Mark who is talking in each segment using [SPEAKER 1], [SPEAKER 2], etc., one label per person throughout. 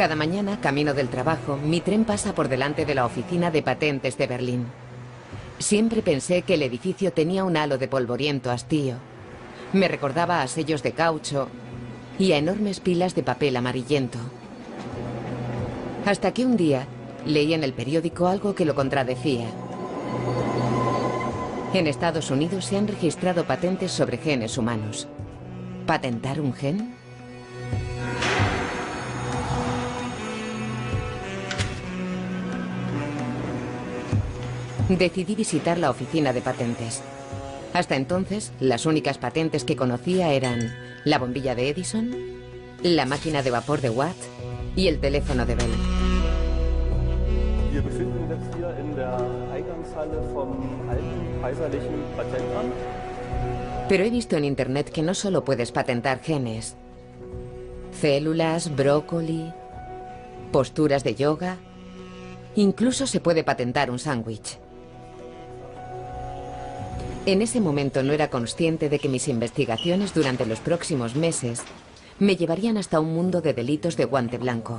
[SPEAKER 1] Cada mañana, camino del trabajo, mi tren pasa por delante de la oficina de patentes de Berlín. Siempre pensé que el edificio tenía un halo de polvoriento hastío. Me recordaba a sellos de caucho y a enormes pilas de papel amarillento. Hasta que un día leí en el periódico algo que lo contradecía. En Estados Unidos se han registrado patentes sobre genes humanos. ¿Patentar un gen? Decidí visitar la oficina de patentes. Hasta entonces, las únicas patentes que conocía eran la bombilla de Edison, la máquina de vapor de Watt y el teléfono de Bell.
[SPEAKER 2] Wir befinden uns hier in der Eingangshalle vom alten kaiserlichen Patentamt.
[SPEAKER 1] Pero he visto en internet que no solo puedes patentar genes, células, brócoli, posturas de yoga, incluso se puede patentar un sándwich. En ese momento no era consciente de que mis investigaciones durante los próximos meses me llevarían hasta un mundo de delitos de guante blanco.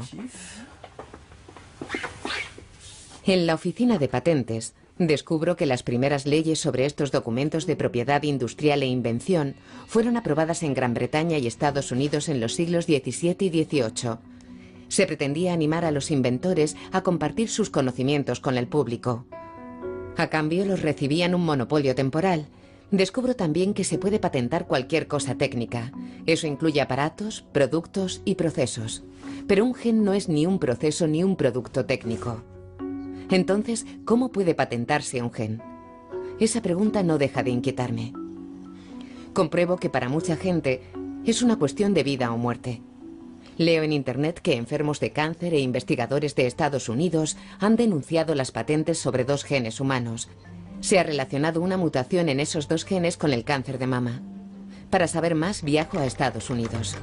[SPEAKER 1] En la oficina de patentes descubro que las primeras leyes sobre estos documentos de propiedad industrial e invención fueron aprobadas en Gran Bretaña y Estados Unidos en los siglos XVII y XVIII. Se pretendía animar a los inventores a compartir sus conocimientos con el público. A cambio, los recibían un monopolio temporal. Descubro también que se puede patentar cualquier cosa técnica. Eso incluye aparatos, productos y procesos. Pero un gen no es ni un proceso ni un producto técnico. Entonces, ¿cómo puede patentarse un gen? Esa pregunta no deja de inquietarme. Compruebo que para mucha gente es una cuestión de vida o muerte. Leo en internet que enfermos de cáncer e investigadores de Estados Unidos han denunciado las patentes sobre 2 genes humanos. Se ha relacionado una mutación en esos 2 genes con el cáncer de mama. Para saber más, viajo a Estados Unidos.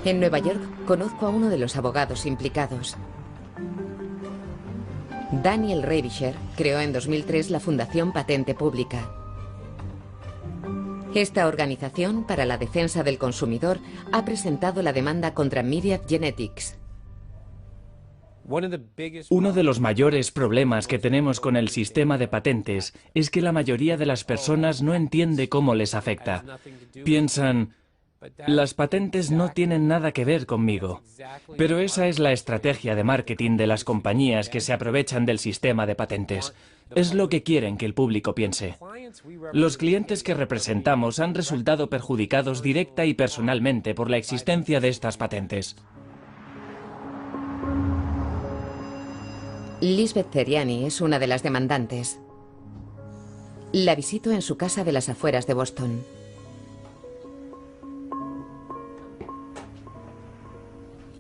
[SPEAKER 1] En Nueva York conozco a uno de los abogados implicados. Daniel Revischer creó en 2003 la Fundación Patente Pública. Esta organización para la defensa del consumidor ha presentado la demanda contra Myriad Genetics.
[SPEAKER 3] Uno de los mayores problemas que tenemos con el sistema de patentes es que la mayoría de las personas no entiende cómo les afecta. Piensan: las patentes no tienen nada que ver conmigo. Pero esa es la estrategia de marketing de las compañías que se aprovechan del sistema de patentes. Es lo que quieren que el público piense. Los clientes que representamos han resultado perjudicados directa y personalmente por la existencia de estas patentes.
[SPEAKER 1] Lisbeth Zeriani es una de las demandantes. La visito en su casa de las afueras de Boston.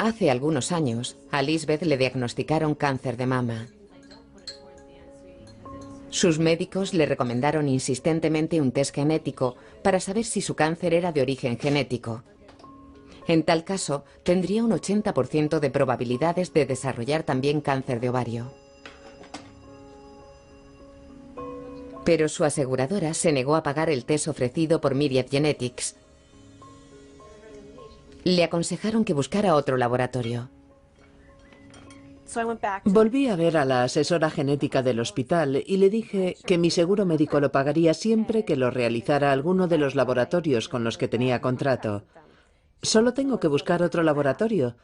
[SPEAKER 1] Hace algunos años, a Lisbeth le diagnosticaron cáncer de mama. Sus médicos le recomendaron insistentemente un test genético para saber si su cáncer era de origen genético. En tal caso, tendría un 80% de probabilidades de desarrollar también cáncer de ovario. Pero su aseguradora se negó a pagar el test ofrecido por Myriad Genetics. Le aconsejaron que buscara otro laboratorio.
[SPEAKER 4] Volví a ver a la asesora genética del hospital y le dije que mi seguro médico lo pagaría siempre que lo realizara alguno de los laboratorios con los que tenía contrato. Solo tengo que buscar otro laboratorio.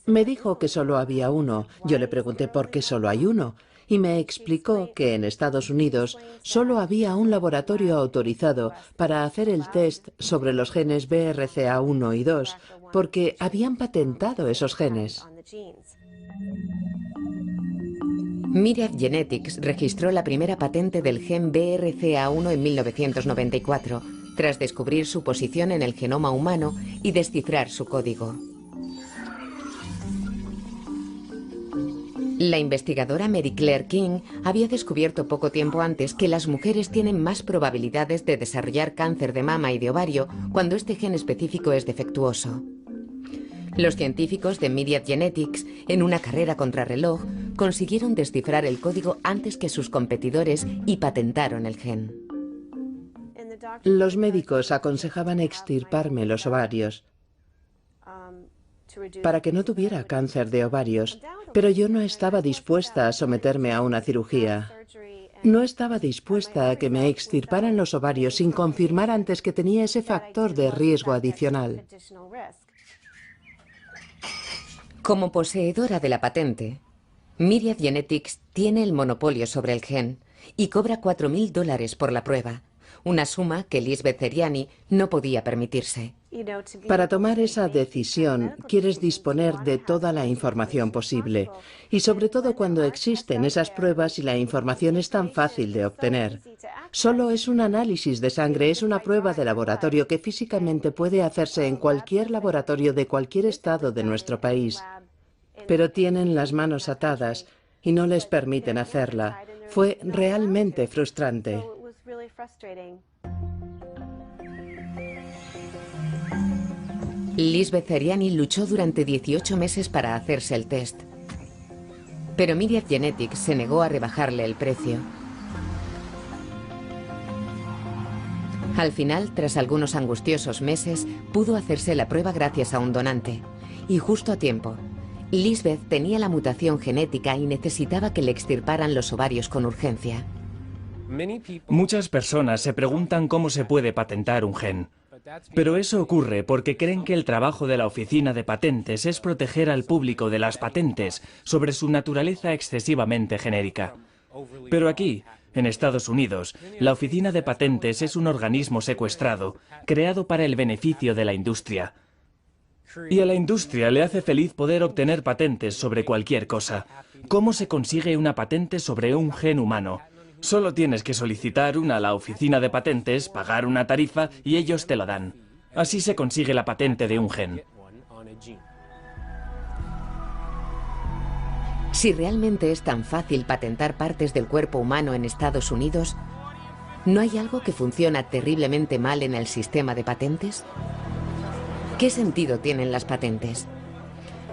[SPEAKER 4] Me dijo que solo había uno. Yo le pregunté por qué solo hay uno y me explicó que en Estados Unidos solo había un laboratorio autorizado para hacer el test sobre los genes BRCA1 y 2 porque habían patentado esos genes.
[SPEAKER 1] Myriad Genetics registró la primera patente del gen BRCA1 en 1994, tras descubrir su posición en el genoma humano y descifrar su código. La investigadora Mary Claire King había descubierto poco tiempo antes que las mujeres tienen más probabilidades de desarrollar cáncer de mama y de ovario cuando este gen específico es defectuoso. Los científicos de Myriad Genetics, en una carrera contrarreloj, consiguieron descifrar el código antes que sus competidores y patentaron el gen.
[SPEAKER 4] Los médicos aconsejaban extirparme los ovarios para que no tuviera cáncer de ovarios, pero yo no estaba dispuesta a someterme a una cirugía. No estaba dispuesta a que me extirparan los ovarios sin confirmar antes que tenía ese factor de riesgo adicional.
[SPEAKER 1] Como poseedora de la patente, Myriad Genetics tiene el monopolio sobre el gen y cobra $4.000 por la prueba, una suma que Lisbeth Seriani no podía permitirse.
[SPEAKER 4] Para tomar esa decisión, quieres disponer de toda la información posible, y sobre todo cuando existen esas pruebas y la información es tan fácil de obtener. Solo es un análisis de sangre, es una prueba de laboratorio que físicamente puede hacerse en cualquier laboratorio de cualquier estado de nuestro país. Pero tienen las manos atadas y no les permiten hacerla. Fue realmente frustrante.
[SPEAKER 1] Lisbeth Seriani luchó durante 18 meses para hacerse el test. Pero Myriad Genetics se negó a rebajarle el precio. Al final, tras algunos angustiosos meses, pudo hacerse la prueba gracias a un donante. Y justo a tiempo. Lisbeth tenía la mutación genética y necesitaba que le extirparan los ovarios con urgencia.
[SPEAKER 3] Muchas personas se preguntan cómo se puede patentar un gen. Pero eso ocurre porque creen que el trabajo de la Oficina de Patentes es proteger al público de las patentes sobre su naturaleza excesivamente genérica. Pero aquí, en Estados Unidos, la Oficina de Patentes es un organismo secuestrado, creado para el beneficio de la industria. Y a la industria le hace feliz poder obtener patentes sobre cualquier cosa. ¿Cómo se consigue una patente sobre un gen humano? Solo tienes que solicitar una a la Oficina de Patentes, pagar una tarifa y ellos te lo dan. Así se consigue la patente de un gen.
[SPEAKER 1] Si realmente es tan fácil patentar partes del cuerpo humano en Estados Unidos, ¿no hay algo que funciona terriblemente mal en el sistema de patentes? ¿Qué sentido tienen las patentes?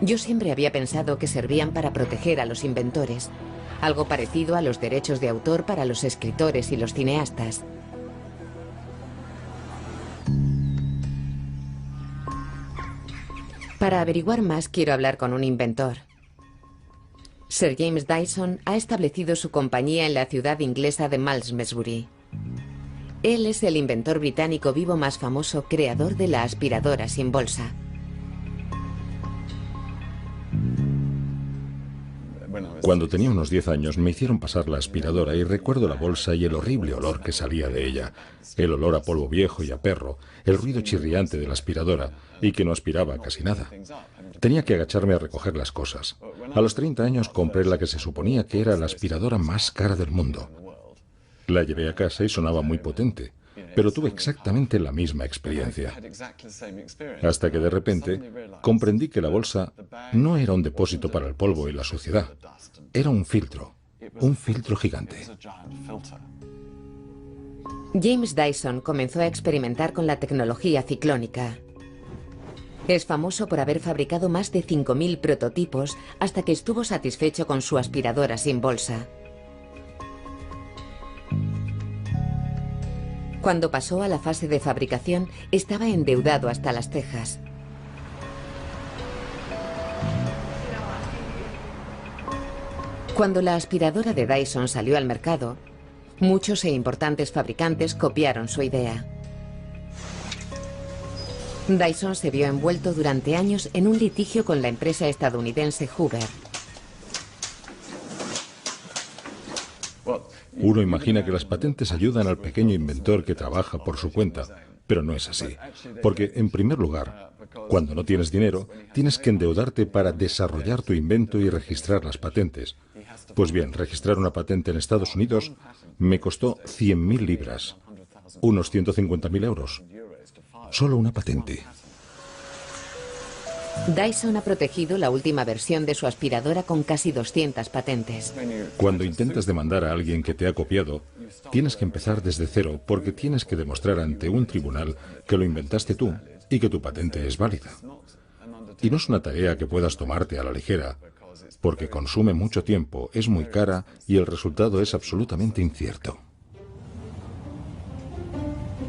[SPEAKER 1] Yo siempre había pensado que servían para proteger a los inventores, algo parecido a los derechos de autor para los escritores y los cineastas. Para averiguar más, quiero hablar con un inventor. Sir James Dyson ha establecido su compañía en la ciudad inglesa de Malmesbury. Él es el inventor británico vivo más famoso, creador de la aspiradora sin bolsa.
[SPEAKER 5] Cuando tenía unos 10 años me hicieron pasar la aspiradora y recuerdo la bolsa y el horrible olor que salía de ella. El olor a polvo viejo y a perro, el ruido chirriante de la aspiradora y que no aspiraba casi nada. Tenía que agacharme a recoger las cosas. A los 30 años compré la que se suponía que era la aspiradora más cara del mundo. La llevé a casa y sonaba muy potente, pero tuve exactamente la misma experiencia. Hasta que de repente comprendí que la bolsa no era un depósito para el polvo y la suciedad, era un filtro gigante.
[SPEAKER 1] James Dyson comenzó a experimentar con la tecnología ciclónica. Es famoso por haber fabricado más de 5.000 prototipos hasta que estuvo satisfecho con su aspiradora sin bolsa. Cuando pasó a la fase de fabricación, estaba endeudado hasta las cejas. Cuando la aspiradora de Dyson salió al mercado, muchos e importantes fabricantes copiaron su idea. Dyson se vio envuelto durante años en un litigio con la empresa estadounidense Hoover.
[SPEAKER 5] Uno imagina que las patentes ayudan al pequeño inventor que trabaja por su cuenta, pero no es así. Porque, en primer lugar, cuando no tienes dinero, tienes que endeudarte para desarrollar tu invento y registrar las patentes. Pues bien, registrar una patente en Estados Unidos me costó 100.000 libras, unos 150.000 euros. Solo una patente.
[SPEAKER 1] Dyson ha protegido la última versión de su aspiradora con casi 200 patentes.
[SPEAKER 5] Cuando intentas demandar a alguien que te ha copiado, tienes que empezar desde cero porque tienes que demostrar ante un tribunal que lo inventaste tú y que tu patente es válida. Y no es una tarea que puedas tomarte a la ligera, porque consume mucho tiempo, es muy cara y el resultado es absolutamente incierto.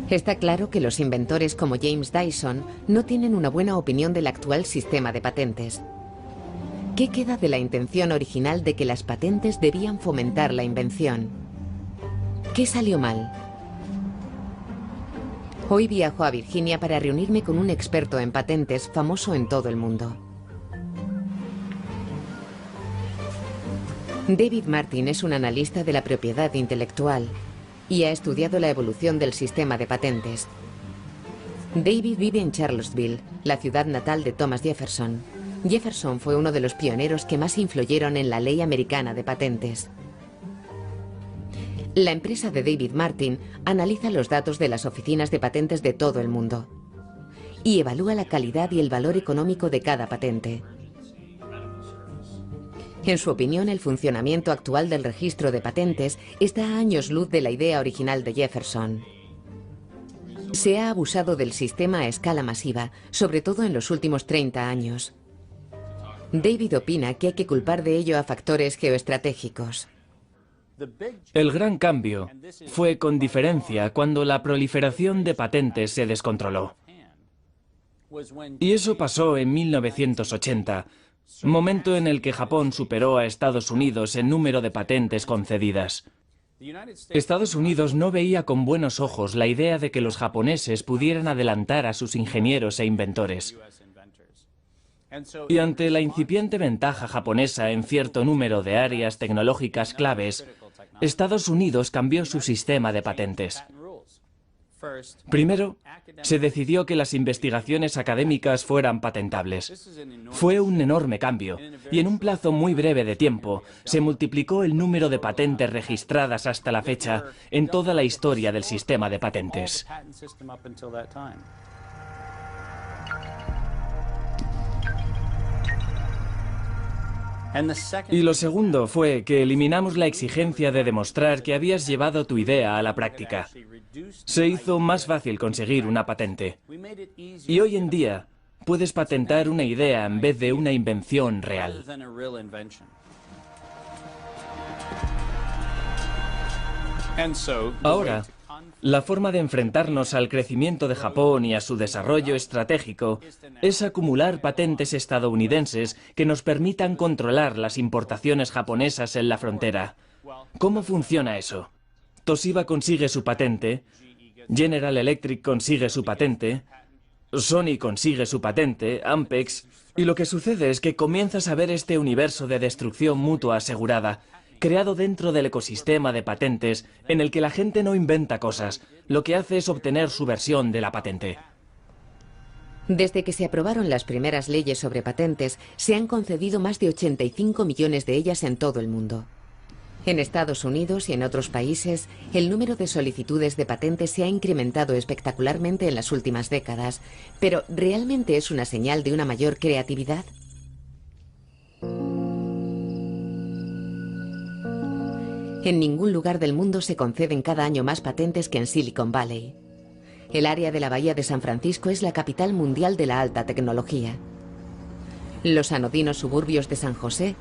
[SPEAKER 1] Está claro que los inventores como James Dyson no tienen una buena opinión del actual sistema de patentes. ¿Qué queda de la intención original de que las patentes debían fomentar la invención? ¿Qué salió mal? Hoy viajo a Virginia para reunirme con un experto en patentes famoso en todo el mundo. David Martin es un analista de la propiedad intelectual y ha estudiado la evolución del sistema de patentes. David vive en Charlottesville, la ciudad natal de Thomas Jefferson. Jefferson fue uno de los pioneros que más influyeron en la ley americana de patentes. La empresa de David Martin analiza los datos de las oficinas de patentes de todo el mundo y evalúa la calidad y el valor económico de cada patente. En su opinión, el funcionamiento actual del registro de patentes está a años luz de la idea original de Jefferson. Se ha abusado del sistema a escala masiva, sobre todo en los últimos 30 años. David opina que hay que culpar de ello a factores geoestratégicos.
[SPEAKER 3] El gran cambio fue con diferencia cuando la proliferación de patentes se descontroló. Y eso pasó en 1980, momento en el que Japón superó a Estados Unidos en número de patentes concedidas. Estados Unidos no veía con buenos ojos la idea de que los japoneses pudieran adelantar a sus ingenieros e inventores. Y ante la incipiente ventaja japonesa en cierto número de áreas tecnológicas claves, Estados Unidos cambió su sistema de patentes. Primero, se decidió que las investigaciones académicas fueran patentables. Fue un enorme cambio, y en un plazo muy breve de tiempo, se multiplicó el número de patentes registradas hasta la fecha en toda la historia del sistema de patentes. Y lo segundo fue que eliminamos la exigencia de demostrar que habías llevado tu idea a la práctica. Se hizo más fácil conseguir una patente. Y hoy en día puedes patentar una idea en vez de una invención real. Ahora, la forma de enfrentarnos al crecimiento de Japón y a su desarrollo estratégico es acumular patentes estadounidenses que nos permitan controlar las importaciones japonesas en la frontera. ¿Cómo funciona eso? Toshiba consigue su patente, General Electric consigue su patente, Sony consigue su patente, Ampex, y lo que sucede es que comienzas a ver este universo de destrucción mutua asegurada, creado dentro del ecosistema de patentes en el que la gente no inventa cosas, lo que hace es obtener su versión de la patente.
[SPEAKER 1] Desde que se aprobaron las primeras leyes sobre patentes, se han concedido más de 85 millones de ellas en todo el mundo. En Estados Unidos y en otros países, el número de solicitudes de patentes se ha incrementado espectacularmente en las últimas décadas, pero ¿realmente es una señal de una mayor creatividad? En ningún lugar del mundo se conceden cada año más patentes que en Silicon Valley. El área de la Bahía de San Francisco es la capital mundial de la alta tecnología. Los anodinos suburbios de San José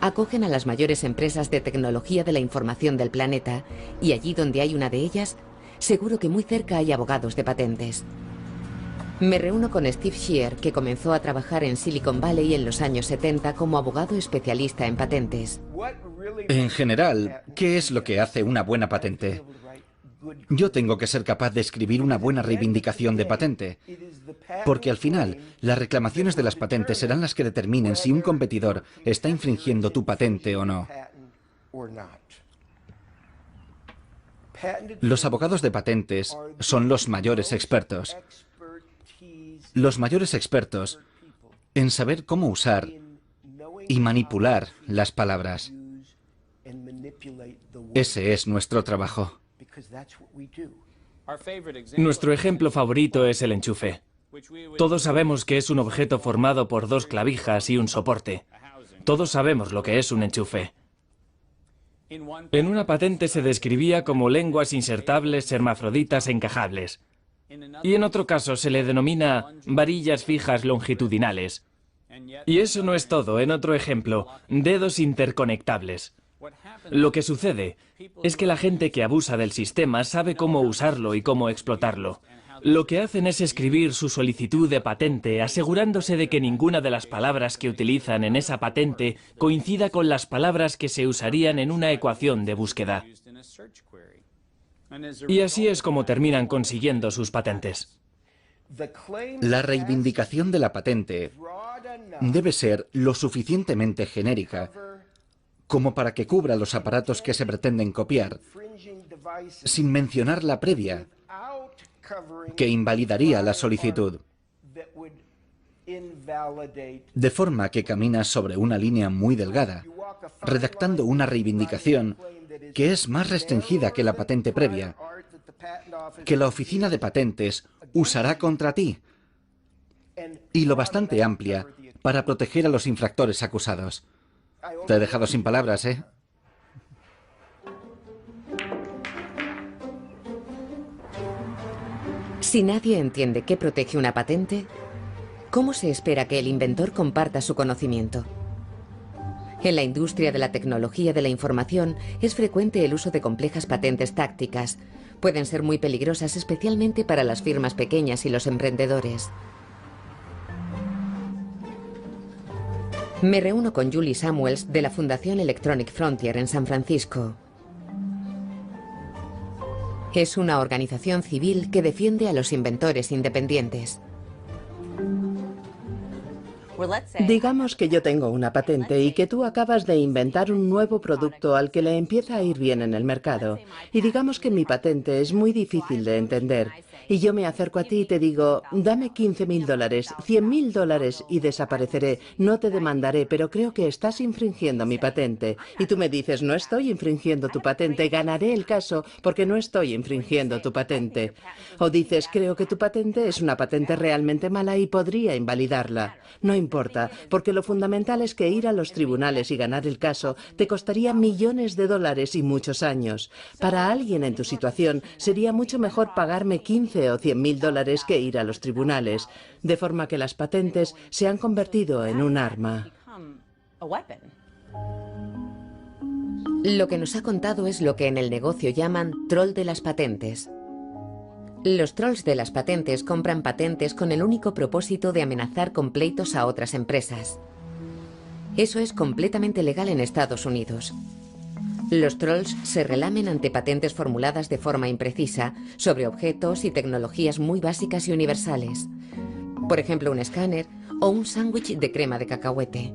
[SPEAKER 1] acogen a las mayores empresas de tecnología de la información del planeta, y allí donde hay una de ellas, seguro que muy cerca hay abogados de patentes. Me reúno con Steve Shear, que comenzó a trabajar en Silicon Valley en los años 70 como abogado especialista en patentes.
[SPEAKER 6] En general, ¿qué es lo que hace una buena patente? Yo tengo que ser capaz de escribir una buena reivindicación de patente, porque al final, las reclamaciones de las patentes serán las que determinen si un competidor está infringiendo tu patente o no. Los abogados de patentes son los mayores expertos. Los mayores expertos en saber cómo usar y manipular las palabras. Ese es nuestro trabajo.
[SPEAKER 3] Nuestro ejemplo favorito es el enchufe. Todos sabemos que es un objeto formado por dos clavijas y un soporte. Todos sabemos lo que es un enchufe. En una patente se describía como lenguas insertables hermafroditas encajables. Y en otro caso se le denomina varillas fijas longitudinales. Y eso no es todo. En otro ejemplo, dedos interconectables. Lo que sucede es que la gente que abusa del sistema sabe cómo usarlo y cómo explotarlo. Lo que hacen es escribir su solicitud de patente asegurándose de que ninguna de las palabras que utilizan en esa patente coincida con las palabras que se usarían en una ecuación de búsqueda. Y así es como terminan consiguiendo sus patentes.
[SPEAKER 6] La reivindicación de la patente debe ser lo suficientemente genérica como para que cubra los aparatos que se pretenden copiar, sin mencionar la previa, que invalidaría la solicitud. De forma que caminas sobre una línea muy delgada, redactando una reivindicación que es más restringida que la patente previa, que la oficina de patentes usará contra ti, y lo bastante amplia para proteger a los infractores acusados. Te he dejado sin palabras, ¿eh?
[SPEAKER 1] Si nadie entiende qué protege una patente, ¿cómo se espera que el inventor comparta su conocimiento? En la industria de la tecnología de la información es frecuente el uso de complejas patentes tácticas. Pueden ser muy peligrosas, especialmente para las firmas pequeñas y los emprendedores. Me reúno con Julie Samuels de la Fundación Electronic Frontier en San Francisco. Es una organización civil que defiende a los inventores independientes.
[SPEAKER 4] Digamos que yo tengo una patente y que tú acabas de inventar un nuevo producto al que le empieza a ir bien en el mercado. Y digamos que mi patente es muy difícil de entender. Y yo me acerco a ti y te digo, dame $15.000, $100.000 y desapareceré. No te demandaré, pero creo que estás infringiendo mi patente. Y tú me dices, no estoy infringiendo tu patente, ganaré el caso porque no estoy infringiendo tu patente. O dices, creo que tu patente es una patente realmente mala y podría invalidarla. No importa, porque lo fundamental es que ir a los tribunales y ganar el caso te costaría millones de dólares y muchos años. Para alguien en tu situación sería mucho mejor pagarme 15 o $100.000 que ir a los tribunales, de forma que las patentes se han convertido en un arma.
[SPEAKER 1] Lo que nos ha contado es lo que en el negocio llaman troll de las patentes. Los trolls de las patentes compran patentes con el único propósito de amenazar con pleitos a otras empresas. Eso es completamente legal en Estados Unidos. Los trolls se relamen ante patentes formuladas de forma imprecisa sobre objetos y tecnologías muy básicas y universales. Por ejemplo, un escáner o un sándwich de crema de cacahuete.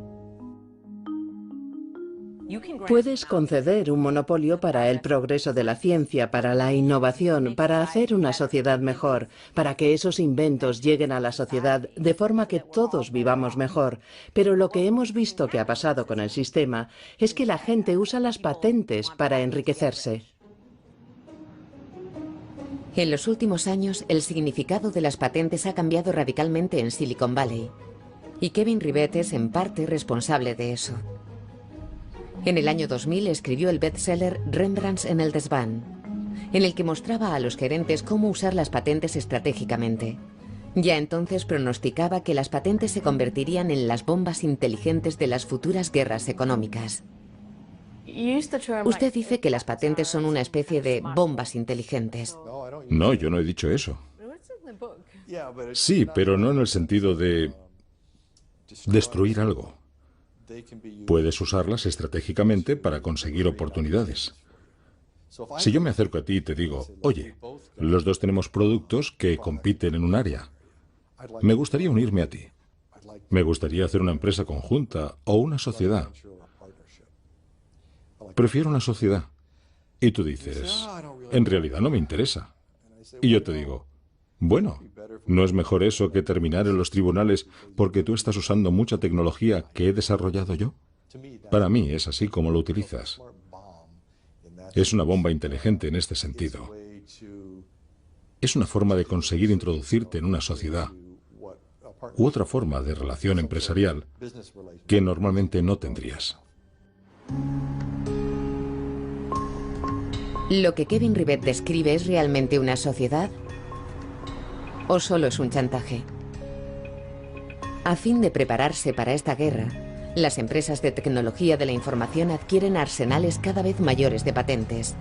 [SPEAKER 4] Puedes conceder un monopolio para el progreso de la ciencia, para la innovación, para hacer una sociedad mejor, para que esos inventos lleguen a la sociedad de forma que todos vivamos mejor. Pero lo que hemos visto que ha pasado con el sistema es que la gente usa las patentes para enriquecerse.
[SPEAKER 1] En los últimos años, el significado de las patentes ha cambiado radicalmente en Silicon Valley. Y Kevin Rivett es en parte responsable de eso. En el año 2000 escribió el bestseller Rembrandts en el desván, en el que mostraba a los gerentes cómo usar las patentes estratégicamente. Ya entonces pronosticaba que las patentes se convertirían en las bombas inteligentes de las futuras guerras económicas. Usted dice que las patentes son una especie de bombas inteligentes.
[SPEAKER 5] No, yo no he dicho eso. Sí, pero no en el sentido de destruir algo. Puedes usarlas estratégicamente para conseguir oportunidades. Si yo me acerco a ti y te digo, oye, los dos tenemos productos que compiten en un área. Me gustaría unirme a ti. Me gustaría hacer una empresa conjunta o una sociedad. Prefiero una sociedad. Y tú dices, en realidad no me interesa. Y yo te digo, bueno, ¿no es mejor eso que terminar en los tribunales porque tú estás usando mucha tecnología que he desarrollado yo? Para mí es así como lo utilizas. Es una bomba inteligente en este sentido. Es una forma de conseguir introducirte en una sociedad u otra forma de relación empresarial que normalmente no tendrías.
[SPEAKER 1] ¿Lo que Kevin Rivett describe es realmente una sociedad? ¿O solo es un chantaje? A fin de prepararse para esta guerra, las empresas de tecnología de la información adquieren arsenales cada vez mayores de patentes.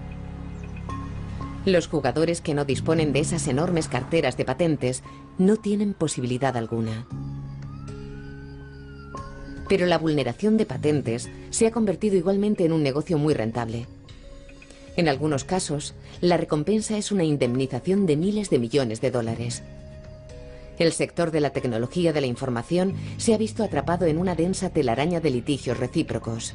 [SPEAKER 1] Los jugadores que no disponen de esas enormes carteras de patentes no tienen posibilidad alguna. Pero la vulneración de patentes se ha convertido igualmente en un negocio muy rentable. En algunos casos, la recompensa es una indemnización de miles de millones de dólares. El sector de la tecnología de la información se ha visto atrapado en una densa telaraña de litigios recíprocos.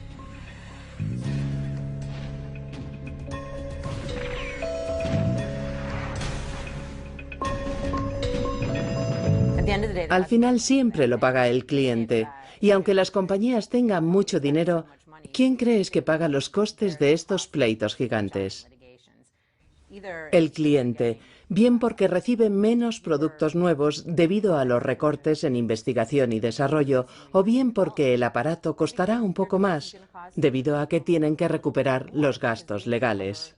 [SPEAKER 4] Al final siempre lo paga el cliente. Y aunque las compañías tengan mucho dinero, ¿quién crees que paga los costes de estos pleitos gigantes? El cliente, bien porque recibe menos productos nuevos debido a los recortes en investigación y desarrollo, o bien porque el aparato costará un poco más, debido a que tienen que recuperar los gastos legales.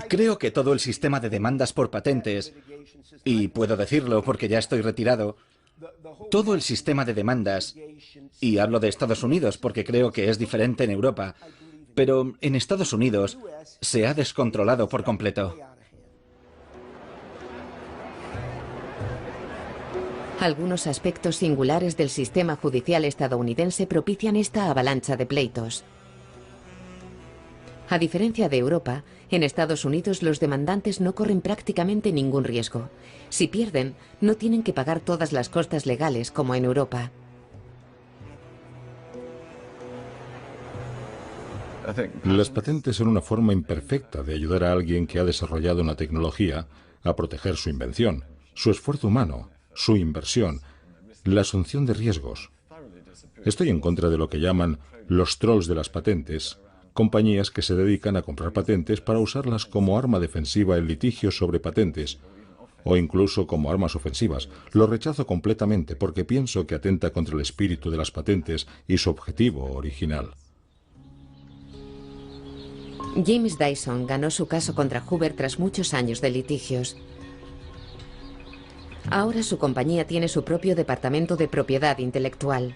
[SPEAKER 6] Creo que todo el sistema de demandas por patentes, y puedo decirlo porque ya estoy retirado, todo el sistema de demandas, y hablo de Estados Unidos porque creo que es diferente en Europa, pero en Estados Unidos se ha descontrolado por completo.
[SPEAKER 1] Algunos aspectos singulares del sistema judicial estadounidense propician esta avalancha de pleitos. A diferencia de Europa, en Estados Unidos los demandantes no corren prácticamente ningún riesgo. Si pierden, no tienen que pagar todas las costas legales como en Europa.
[SPEAKER 5] Las patentes son una forma imperfecta de ayudar a alguien que ha desarrollado una tecnología a proteger su invención, su esfuerzo humano, su inversión, la asunción de riesgos. Estoy en contra de lo que llaman los trolls de las patentes, compañías que se dedican a comprar patentes para usarlas como arma defensiva en litigios sobre patentes, o incluso como armas ofensivas. Lo rechazo completamente porque pienso que atenta contra el espíritu de las patentes y su objetivo original.
[SPEAKER 1] James Dyson ganó su caso contra Hoover tras muchos años de litigios. Ahora su compañía tiene su propio departamento de propiedad intelectual.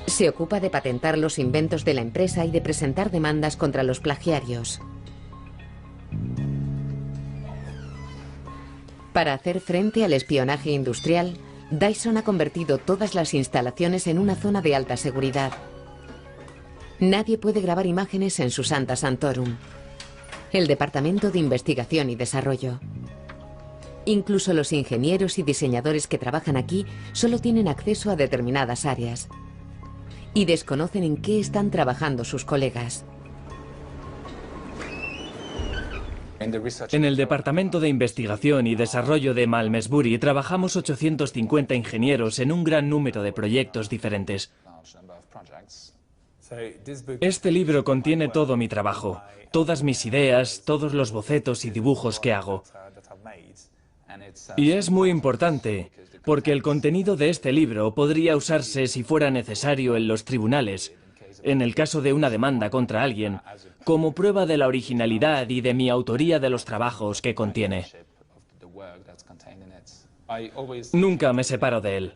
[SPEAKER 1] Se ocupa de patentar los inventos de la empresa y de presentar demandas contra los plagiarios. Para hacer frente al espionaje industrial, Dyson ha convertido todas las instalaciones en una zona de alta seguridad. Nadie puede grabar imágenes en su Santa Santorum, el Departamento de Investigación y Desarrollo. Incluso los ingenieros y diseñadores que trabajan aquí solo tienen acceso a determinadas áreas y desconocen en qué están trabajando sus colegas.
[SPEAKER 3] En el Departamento de Investigación y Desarrollo de Malmesbury trabajamos 850 ingenieros en un gran número de proyectos diferentes. Este libro contiene todo mi trabajo, todas mis ideas, todos los bocetos y dibujos que hago. Y es muy importante, porque el contenido de este libro podría usarse si fuera necesario en los tribunales, en el caso de una demanda contra alguien, como prueba de la originalidad y de mi autoría de los trabajos que contiene. Nunca me separo de él.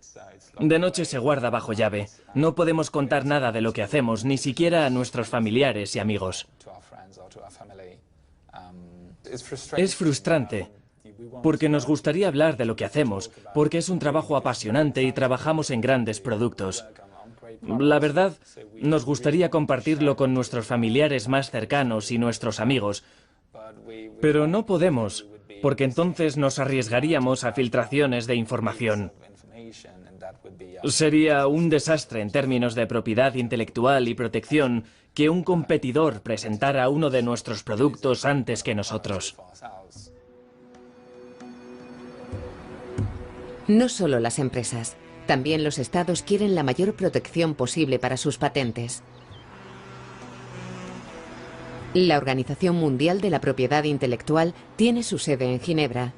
[SPEAKER 3] De noche se guarda bajo llave. No podemos contar nada de lo que hacemos, ni siquiera a nuestros familiares y amigos. Es frustrante, porque nos gustaría hablar de lo que hacemos, porque es un trabajo apasionante y trabajamos en grandes productos. La verdad, nos gustaría compartirlo con nuestros familiares más cercanos y nuestros amigos, pero no podemos, porque entonces nos arriesgaríamos a filtraciones de información. Sería un desastre en términos de propiedad intelectual y protección que un competidor presentara uno de nuestros productos antes que nosotros.
[SPEAKER 1] No solo las empresas, también los estados quieren la mayor protección posible para sus patentes. La Organización Mundial de la Propiedad Intelectual tiene su sede en Ginebra.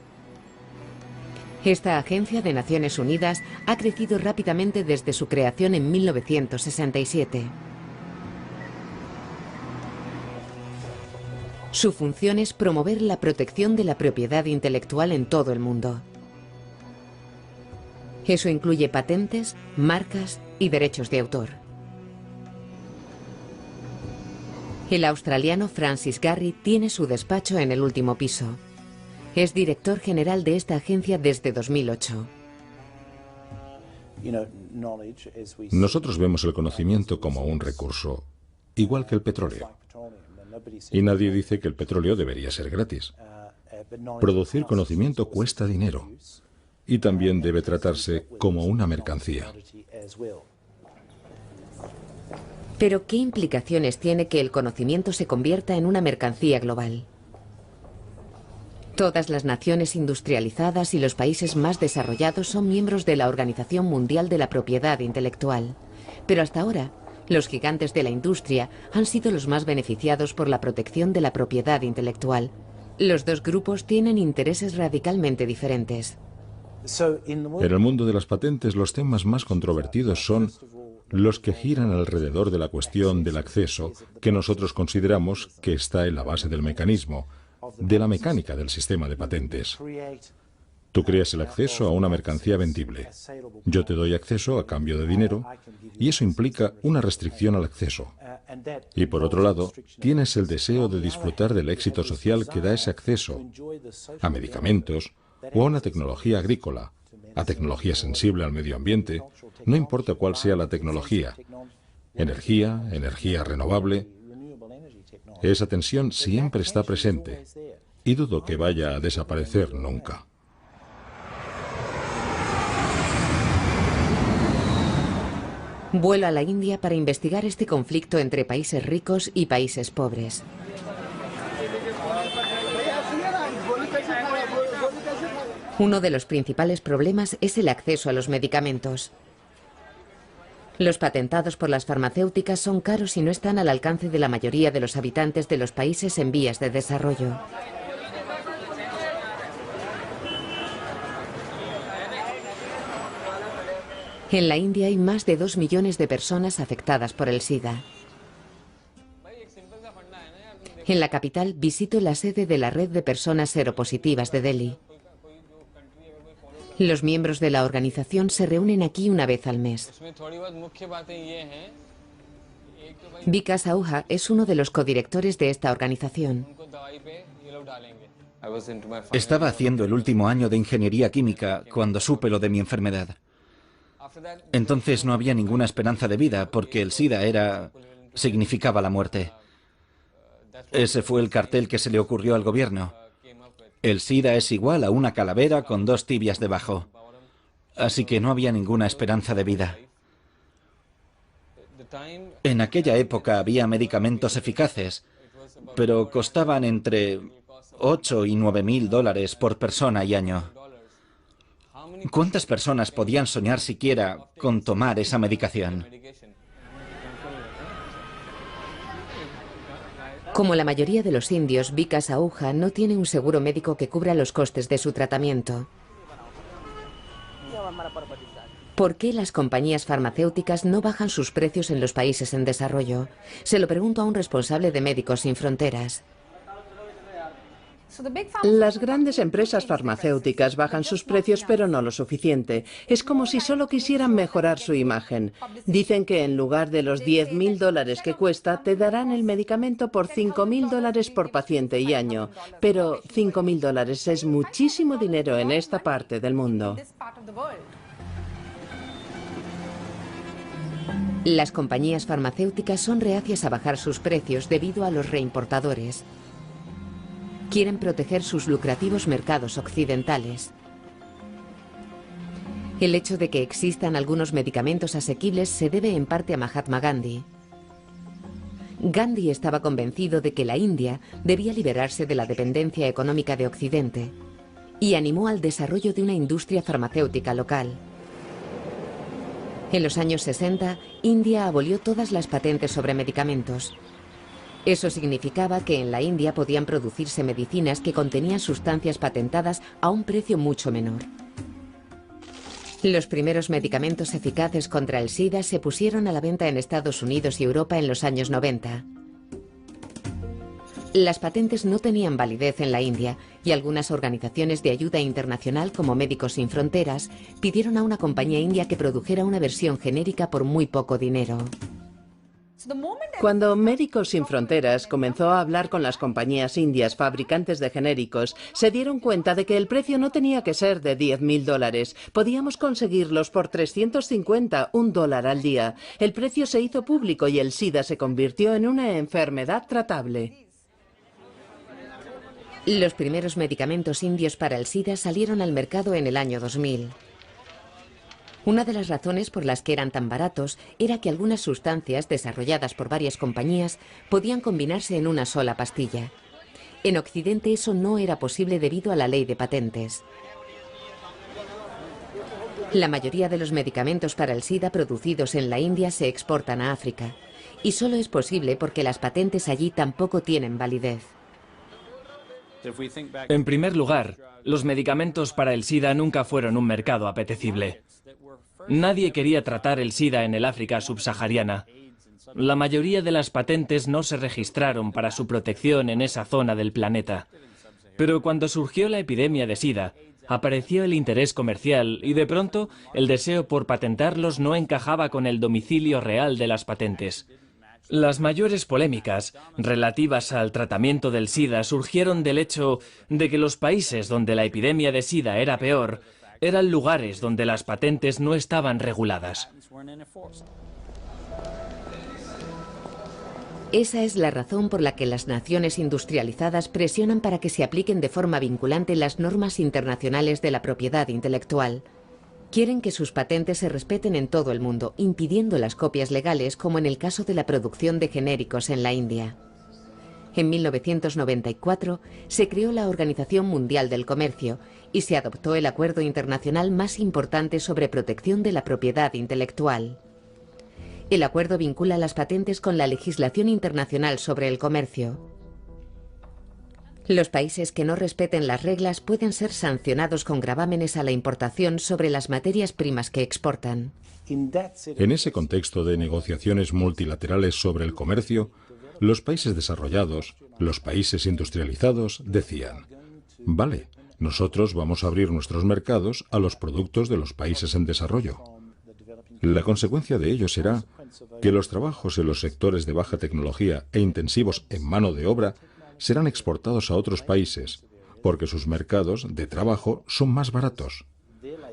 [SPEAKER 1] Esta agencia de Naciones Unidas ha crecido rápidamente desde su creación en 1967. Su función es promover la protección de la propiedad intelectual en todo el mundo. Eso incluye patentes, marcas y derechos de autor. El australiano Francis Gurry tiene su despacho en el último piso. Es director general de esta agencia desde 2008.
[SPEAKER 5] Nosotros vemos el conocimiento como un recurso, igual que el petróleo. Y nadie dice que el petróleo debería ser gratis. Producir conocimiento cuesta dinero y también debe tratarse como una mercancía.
[SPEAKER 1] Pero, ¿qué implicaciones tiene que el conocimiento se convierta en una mercancía global? Todas las naciones industrializadas y los países más desarrollados son miembros de la Organización Mundial de la Propiedad Intelectual. Pero hasta ahora, los gigantes de la industria han sido los más beneficiados por la protección de la propiedad intelectual. Los dos grupos tienen intereses radicalmente diferentes.
[SPEAKER 5] En el mundo de las patentes, los temas más controvertidos son los que giran alrededor de la cuestión del acceso, que nosotros consideramos que está en la base del mecanismo, de la mecánica del sistema de patentes. Tú creas el acceso a una mercancía vendible. Yo te doy acceso a cambio de dinero, y eso implica una restricción al acceso. Y por otro lado, tienes el deseo de disfrutar del éxito social que da ese acceso a medicamentos o a una tecnología agrícola, a tecnología sensible al medio ambiente, no importa cuál sea la tecnología, energía, energía renovable. Esa tensión siempre está presente y dudo que vaya a desaparecer nunca.
[SPEAKER 1] Vuelo a la India para investigar este conflicto entre países ricos y países pobres. Uno de los principales problemas es el acceso a los medicamentos. Los patentados por las farmacéuticas son caros y no están al alcance de la mayoría de los habitantes de los países en vías de desarrollo. En la India hay más de 2 millones de personas afectadas por el SIDA. En la capital visito la sede de la Red de Personas Seropositivas de Delhi. Los miembros de la organización se reúnen aquí una vez al mes. Vikas Ahuja es uno de los codirectores de esta organización.
[SPEAKER 6] Estaba haciendo el último año de ingeniería química cuando supe lo de mi enfermedad. Entonces no había ninguna esperanza de vida porque el SIDA significaba la muerte. Ese fue el cartel que se le ocurrió al gobierno. El SIDA es igual a una calavera con 2 tibias debajo. Así que no había ninguna esperanza de vida. En aquella época había medicamentos eficaces, pero costaban entre 8 y 9 mil dólares por persona y año. ¿Cuántas personas podían soñar siquiera con tomar esa medicación?
[SPEAKER 1] Como la mayoría de los indios, Vikas Ahuja no tiene un seguro médico que cubra los costes de su tratamiento. ¿Por qué las compañías farmacéuticas no bajan sus precios en los países en desarrollo? Se lo pregunto a un responsable de Médicos Sin Fronteras.
[SPEAKER 4] Las grandes empresas farmacéuticas bajan sus precios, pero no lo suficiente. Es como si solo quisieran mejorar su imagen. Dicen que en lugar de los 10.000 dólares que cuesta, te darán el medicamento por 5.000 dólares por paciente y año. Pero 5.000 dólares es muchísimo dinero en esta parte del mundo.
[SPEAKER 1] Las compañías farmacéuticas son reacias a bajar sus precios debido a los reimportadores. Quieren proteger sus lucrativos mercados occidentales. El hecho de que existan algunos medicamentos asequibles se debe en parte a Mahatma Gandhi. Gandhi estaba convencido de que la India debía liberarse de la dependencia económica de Occidente y animó al desarrollo de una industria farmacéutica local. En los años 60, India abolió todas las patentes sobre medicamentos. Eso significaba que en la India podían producirse medicinas que contenían sustancias patentadas a un precio mucho menor. Los primeros medicamentos eficaces contra el SIDA se pusieron a la venta en Estados Unidos y Europa en los años 90. Las patentes no tenían validez en la India y algunas organizaciones de ayuda internacional como Médicos Sin Fronteras pidieron a una compañía india que produjera una versión genérica por muy poco dinero.
[SPEAKER 4] Cuando Médicos Sin Fronteras comenzó a hablar con las compañías indias fabricantes de genéricos, se dieron cuenta de que el precio no tenía que ser de $10.000. Podíamos conseguirlos por 350, $1 al día. El precio se hizo público y el SIDA se convirtió en una enfermedad tratable.
[SPEAKER 1] Los primeros medicamentos indios para el SIDA salieron al mercado en el año 2000. Una de las razones por las que eran tan baratos era que algunas sustancias desarrolladas por varias compañías podían combinarse en una sola pastilla. En Occidente eso no era posible debido a la ley de patentes. La mayoría de los medicamentos para el SIDA producidos en la India se exportan a África. Y solo es posible porque las patentes allí tampoco tienen validez.
[SPEAKER 3] En primer lugar, los medicamentos para el SIDA nunca fueron un mercado apetecible. Nadie quería tratar el SIDA en el África subsahariana. La mayoría de las patentes no se registraron para su protección en esa zona del planeta. Pero cuando surgió la epidemia de SIDA, apareció el interés comercial y de pronto el deseo por patentarlos no encajaba con el domicilio real de las patentes. Las mayores polémicas relativas al tratamiento del SIDA surgieron del hecho de que los países donde la epidemia de SIDA era peor eran lugares donde las patentes no estaban reguladas.
[SPEAKER 1] Esa es la razón por la que las naciones industrializadas presionan para que se apliquen de forma vinculante las normas internacionales de la propiedad intelectual. Quieren que sus patentes se respeten en todo el mundo, impidiendo las copias legales, como en el caso de la producción de genéricos en la India. En 1994 se creó la Organización Mundial del Comercio y se adoptó el acuerdo internacional más importante sobre protección de la propiedad intelectual. El acuerdo vincula las patentes con la legislación internacional sobre el comercio. Los países que no respeten las reglas pueden ser sancionados con gravámenes a la importación sobre las materias primas que exportan.
[SPEAKER 5] En ese contexto de negociaciones multilaterales sobre el comercio, los países desarrollados, los países industrializados, decían: vale, nosotros vamos a abrir nuestros mercados a los productos de los países en desarrollo. La consecuencia de ello será que los trabajos en los sectores de baja tecnología e intensivos en mano de obra serán exportados a otros países, porque sus mercados de trabajo son más baratos.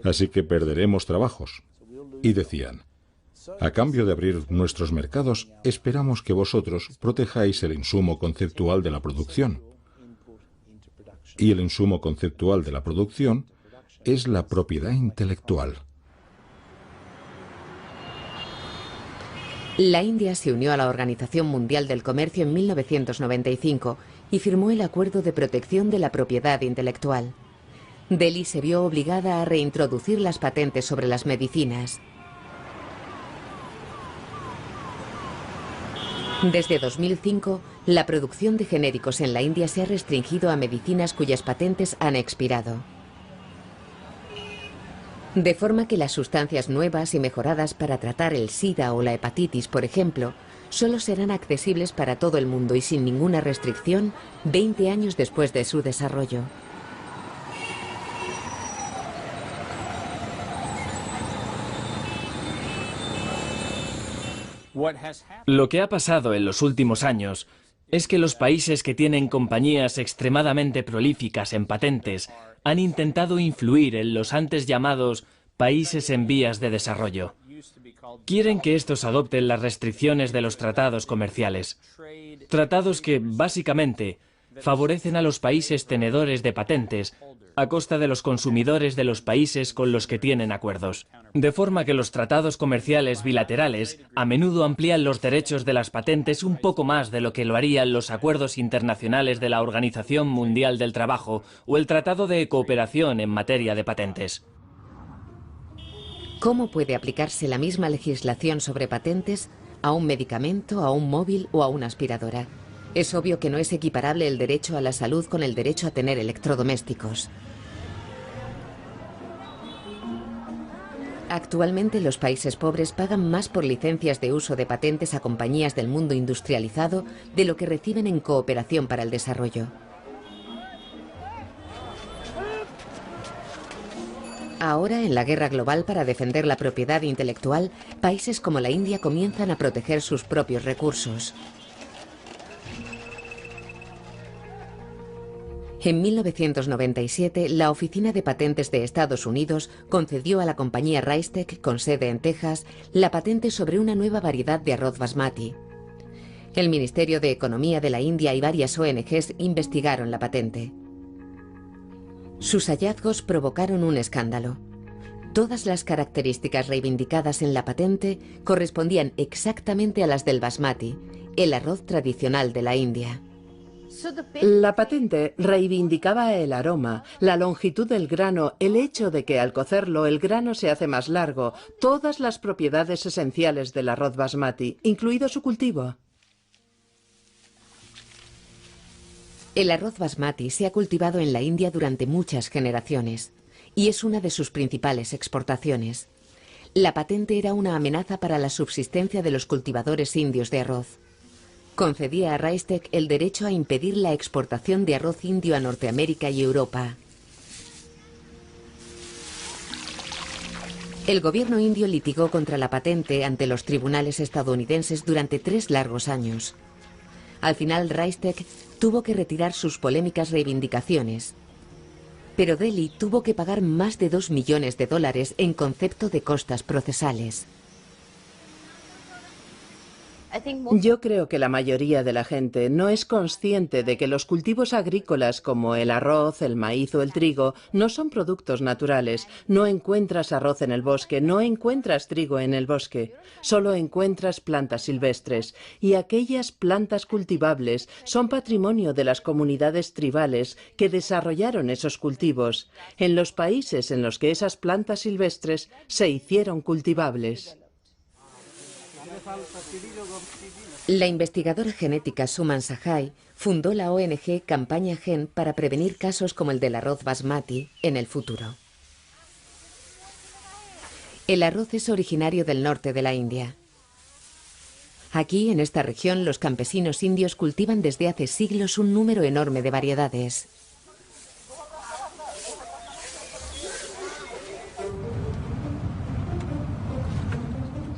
[SPEAKER 5] Así que perderemos trabajos. Y decían: a cambio de abrir nuestros mercados, esperamos que vosotros protejáis el insumo conceptual de la producción. Y el insumo conceptual de la producción es la propiedad intelectual.
[SPEAKER 1] La India se unió a la Organización Mundial del Comercio en 1995 y firmó el Acuerdo de Protección de la Propiedad Intelectual. Delhi se vio obligada a reintroducir las patentes sobre las medicinas. Desde 2005, la producción de genéricos en la India se ha restringido a medicinas cuyas patentes han expirado. De forma que las sustancias nuevas y mejoradas para tratar el SIDA o la hepatitis, por ejemplo, solo serán accesibles para todo el mundo y sin ninguna restricción 20 años después de su desarrollo.
[SPEAKER 3] Lo que ha pasado en los últimos años es que los países que tienen compañías extremadamente prolíficas en patentes han intentado influir en los antes llamados países en vías de desarrollo. Quieren que estos adopten las restricciones de los tratados comerciales. Tratados que, básicamente, favorecen a los países tenedores de patentes a costa de los consumidores de los países con los que tienen acuerdos. De forma que los tratados comerciales bilaterales a menudo amplían los derechos de las patentes un poco más de lo que lo harían los acuerdos internacionales de la Organización Mundial del Trabajo o el Tratado de Cooperación en materia de patentes.
[SPEAKER 1] ¿Cómo puede aplicarse la misma legislación sobre patentes a un medicamento, a un móvil o a una aspiradora? Es obvio que no es equiparable el derecho a la salud con el derecho a tener electrodomésticos. Actualmente los países pobres pagan más por licencias de uso de patentes a compañías del mundo industrializado de lo que reciben en cooperación para el desarrollo. Ahora, en la guerra global para defender la propiedad intelectual, países como la India comienzan a proteger sus propios recursos. En 1997, la Oficina de Patentes de Estados Unidos concedió a la compañía Rystec, con sede en Texas, la patente sobre una nueva variedad de arroz basmati. El Ministerio de Economía de la India y varias ONGs investigaron la patente. Sus hallazgos provocaron un escándalo. Todas las características reivindicadas en la patente correspondían exactamente a las del basmati, el arroz tradicional de la India.
[SPEAKER 4] La patente reivindicaba el aroma, la longitud del grano, el hecho de que al cocerlo el grano se hace más largo, todas las propiedades esenciales del arroz basmati, incluido su cultivo.
[SPEAKER 1] El arroz basmati se ha cultivado en la India durante muchas generaciones y es una de sus principales exportaciones. La patente era una amenaza para la subsistencia de los cultivadores indios de arroz. Concedía a Rystec el derecho a impedir la exportación de arroz indio a Norteamérica y Europa. El gobierno indio litigó contra la patente ante los tribunales estadounidenses durante 3 largos años. Al final, Rystec tuvo que retirar sus polémicas reivindicaciones. Pero Delhi tuvo que pagar más de $2 millones en concepto de costas procesales.
[SPEAKER 4] Yo creo que la mayoría de la gente no es consciente de que los cultivos agrícolas como el arroz, el maíz o el trigo no son productos naturales. No encuentras arroz en el bosque, no encuentras trigo en el bosque. Solo encuentras plantas silvestres. Y aquellas plantas cultivables son patrimonio de las comunidades tribales que desarrollaron esos cultivos, en los países en los que esas plantas silvestres se hicieron cultivables.
[SPEAKER 1] La investigadora genética Suman Sahai fundó la ONG Campaña Gen para prevenir casos como el del arroz basmati en el futuro. El arroz es originario del norte de la India. Aquí, en esta región, los campesinos indios cultivan desde hace siglos un número enorme de variedades.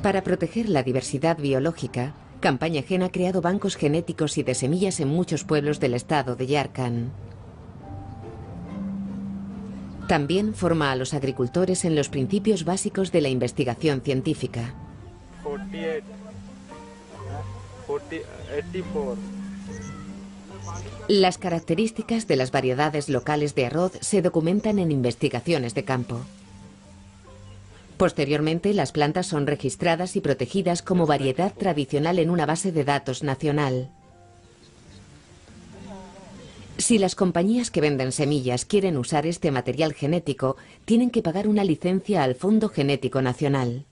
[SPEAKER 1] Para proteger la diversidad biológica, Campaña Gen ha creado bancos genéticos y de semillas en muchos pueblos del estado de Jharkhand. También forma a los agricultores en los principios básicos de la investigación científica.
[SPEAKER 2] 84.
[SPEAKER 1] Las características de las variedades locales de arroz se documentan en investigaciones de campo. Posteriormente, las plantas son registradas y protegidas como variedad tradicional en una base de datos nacional. Si las compañías que venden semillas quieren usar este material genético, tienen que pagar una licencia al Fondo Genético Nacional.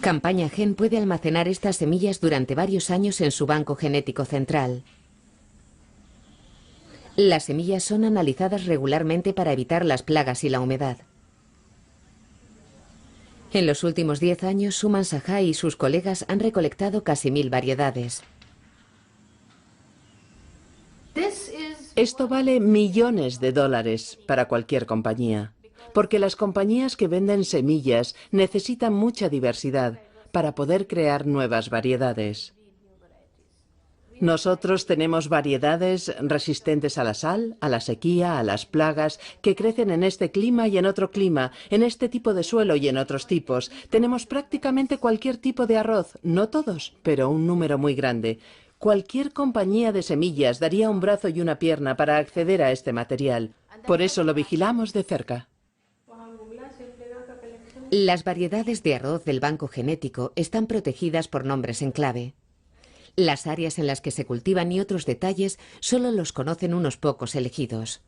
[SPEAKER 1] Campaña Gen puede almacenar estas semillas durante varios años en su banco genético central. Las semillas son analizadas regularmente para evitar las plagas y la humedad. En los últimos 10 años, Suman Sahai y sus colegas han recolectado casi 1000 variedades.
[SPEAKER 4] Esto vale millones de dólares para cualquier compañía, porque las compañías que venden semillas necesitan mucha diversidad para poder crear nuevas variedades. Nosotros tenemos variedades resistentes a la sal, a la sequía, a las plagas, que crecen en este clima y en otro clima, en este tipo de suelo y en otros tipos. Tenemos prácticamente cualquier tipo de arroz, no todos, pero un número muy grande. Cualquier compañía de semillas daría un brazo y una pierna para acceder a este material. Por eso lo vigilamos de cerca.
[SPEAKER 1] Las variedades de arroz del banco genético están protegidas por nombres en clave. Las áreas en las que se cultivan y otros detalles solo los conocen unos pocos elegidos.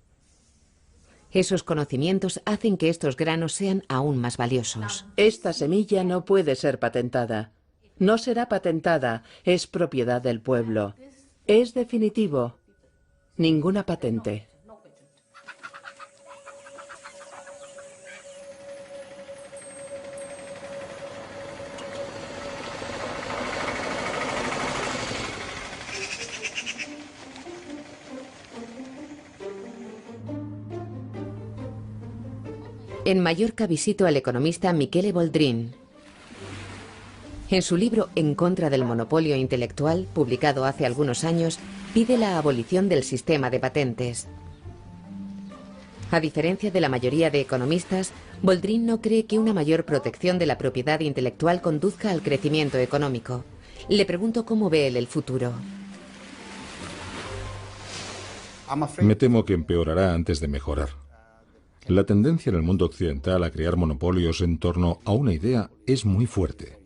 [SPEAKER 1] Esos conocimientos hacen que estos granos sean aún más valiosos.
[SPEAKER 4] Esta semilla no puede ser patentada. No será patentada, es propiedad del pueblo. Es definitivo. Ninguna patente.
[SPEAKER 1] En Mallorca visito al economista Michele Boldrin. En su libro En contra del monopolio intelectual, publicado hace algunos años, pide la abolición del sistema de patentes. A diferencia de la mayoría de economistas, Boldrin no cree que una mayor protección de la propiedad intelectual conduzca al crecimiento económico. Le pregunto cómo ve él el futuro.
[SPEAKER 5] Me temo que empeorará antes de mejorar. La tendencia en el mundo occidental a crear monopolios en torno a una idea es muy fuerte.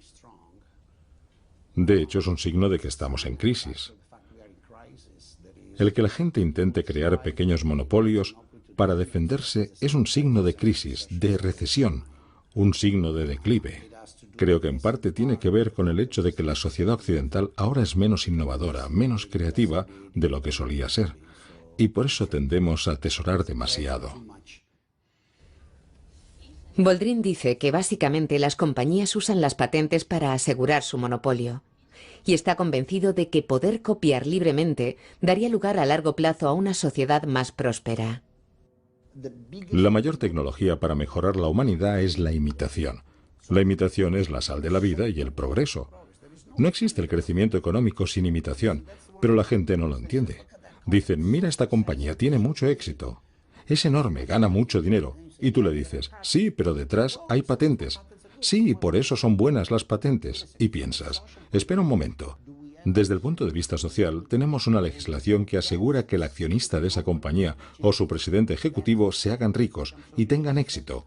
[SPEAKER 5] De hecho, es un signo de que estamos en crisis. El que la gente intente crear pequeños monopolios para defenderse es un signo de crisis, de recesión, un signo de declive. Creo que en parte tiene que ver con el hecho de que la sociedad occidental ahora es menos innovadora, menos creativa de lo que solía ser, y por eso tendemos a atesorar demasiado.
[SPEAKER 1] Boldrin dice que básicamente las compañías usan las patentes para asegurar su monopolio, y está convencido de que poder copiar libremente daría lugar a largo plazo a una sociedad más próspera.
[SPEAKER 5] La mayor tecnología para mejorar la humanidad es la imitación. La imitación es la sal de la vida y el progreso. No existe el crecimiento económico sin imitación, pero la gente no lo entiende. Dicen, mira, esta compañía tiene mucho éxito. Es enorme, gana mucho dinero. Y tú le dices, sí, pero detrás hay patentes. Sí, por eso son buenas las patentes. Y piensas, espera un momento. Desde el punto de vista social, tenemos una legislación que asegura que el accionista de esa compañía o su presidente ejecutivo se hagan ricos y tengan éxito.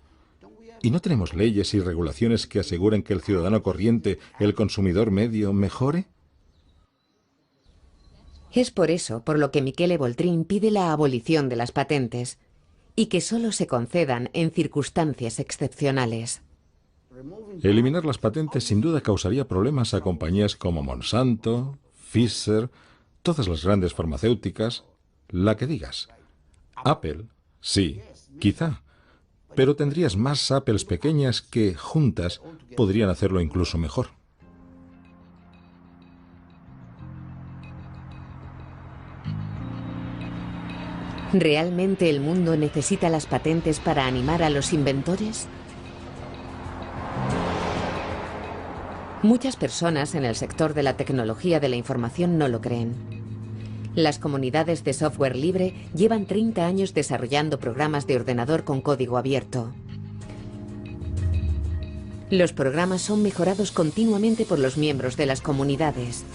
[SPEAKER 5] ¿Y no tenemos leyes y regulaciones que aseguren que el ciudadano corriente, el consumidor medio, mejore?
[SPEAKER 1] Es por eso por lo que Michele Boldrin pide la abolición de las patentes y que solo se concedan en circunstancias excepcionales.
[SPEAKER 5] Eliminar las patentes sin duda causaría problemas a compañías como Monsanto, Pfizer, todas las grandes farmacéuticas, la que digas. Apple, sí, quizá, pero tendrías más Apples pequeñas que, juntas, podrían hacerlo incluso mejor.
[SPEAKER 1] ¿Realmente el mundo necesita las patentes para animar a los inventores? Muchas personas en el sector de la tecnología de la información no lo creen. Las comunidades de software libre llevan 30 años desarrollando programas de ordenador con código abierto. Los programas son mejorados continuamente por los miembros de las comunidades.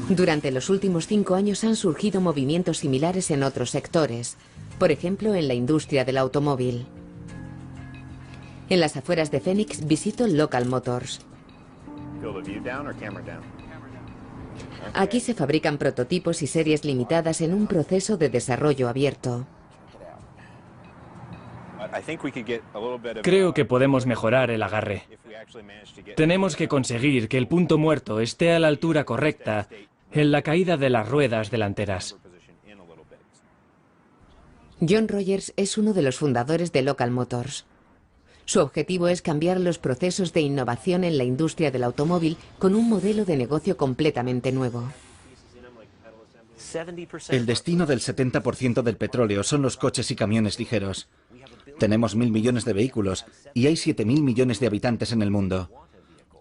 [SPEAKER 1] Durante los últimos 5 años han surgido movimientos similares en otros sectores, por ejemplo en la industria del automóvil. En las afueras de Phoenix visito Local Motors. Aquí se fabrican prototipos y series limitadas en un proceso de desarrollo abierto.
[SPEAKER 3] Creo que podemos mejorar el agarre. Tenemos que conseguir que el punto muerto esté a la altura correcta en la caída de las ruedas delanteras.
[SPEAKER 1] John Rogers es uno de los fundadores de Local Motors. Su objetivo es cambiar los procesos de innovación en la industria del automóvil con un modelo de negocio completamente nuevo.
[SPEAKER 6] El destino del 70% del petróleo son los coches y camiones ligeros. Tenemos 1.000 millones de vehículos y hay 7.000 millones de habitantes en el mundo.